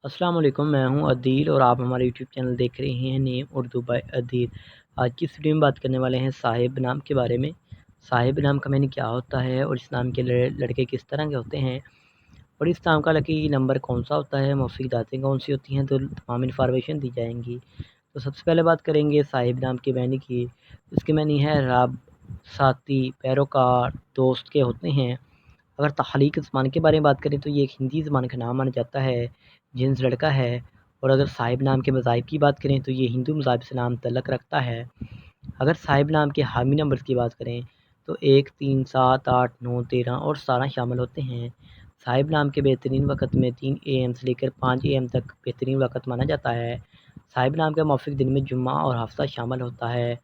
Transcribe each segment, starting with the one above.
السلام علیکم، میں ہوں عدیل اور آپ ہمارے یوٹیوب چینل دیکھ رہے ہیں نیم اردو بائی عدیل۔ آج کی اس ویڈیو میں بات کرنے والے ہیں صاحب نام کے بارے میں۔ صاحب نام کا معنی کیا ہوتا ہے اور اس نام کے لڑکے کس طرح کے ہوتے ہیں اور اس نام کا لکی نمبر کون سا ہوتا ہے، موافق داتیں کون سی ہوتی ہیں، تو تمام انفارمیشن دی جائیں گی۔ تو سب سے پہلے بات کریں گے صاحب نام کے معنی کی۔ اس کے معنی ہے رب، ساتھی، پیروکار، دوست کے ہوتے ہیں۔ اگر تخلیق زبان کے بارے میں بات کریں تو یہ ایک ہندی زبان کا نام مانا جاتا ہے، جنس لڑکا ہے۔ اور اگر صاحب نام کے مذاہب کی بات کریں تو یہ ہندو مذاہب سے نام تعلق رکھتا ہے۔ اگر صاحب نام کے حامی نمبرز کی بات کریں تو 1، 3، 7، 8، 9، 13 اور 17 شامل ہوتے ہیں۔ صاحب نام کے بہترین وقت میں 3 AM سے لے کر 5 AM تک بہترین وقت مانا جاتا ہے۔ صاحب نام کے موافق دن میں جمعہ اور ہفتہ شامل ہوتا ہے۔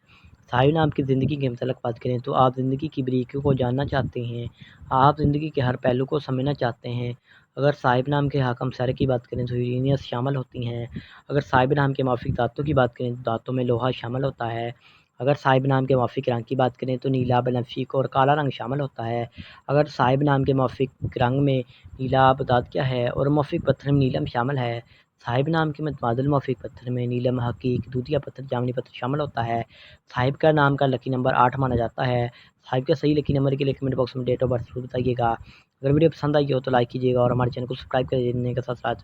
صاحب نام کی زندگی کے متعلق بات کریں تو آپ زندگی کی باریکیوں کو جاننا چاہتے ہیں، آپ زندگی کے ہر پہلو کو سمجھنا چاہتے ہیں۔ اگر صاحب نام کے حاکم سارے کی بات کریں تو یورینس شامل ہوتی ہیں۔ اگر صاحب نام کے موافق دانتوں کی بات کریں تو دانتوں میں لوہا شامل ہوتا ہے۔ اگر صاحب نام کے موافق رنگ کی بات کریں تو نیلا، بنفشی اور کالا رنگ شامل ہوتا ہے۔ اگر صاحب نام کے موافق رنگ میں نیلا بتاد کیا ہے اور موافق پتھر میں نیلم شامل ہے۔ صاحب نام کے متبادل موافق پتھر میں نیلم، حقیق، دودھیا پتھر، جامنی پتھر شامل ہوتا ہے۔ صاحب کا نام کا لکی نمبر 8 مانا جاتا ہے۔ صاحب کا صحیح لکی نمبر کے لیے کمنٹ باکس میں ڈیٹ آف برتھ ضرور بتائیے گا۔ اگر ویڈیو پسند آئی ہو تو لائک کیجیے گا اور ہمارے چینل کو سبسکرائب کر دینے کا ساتھ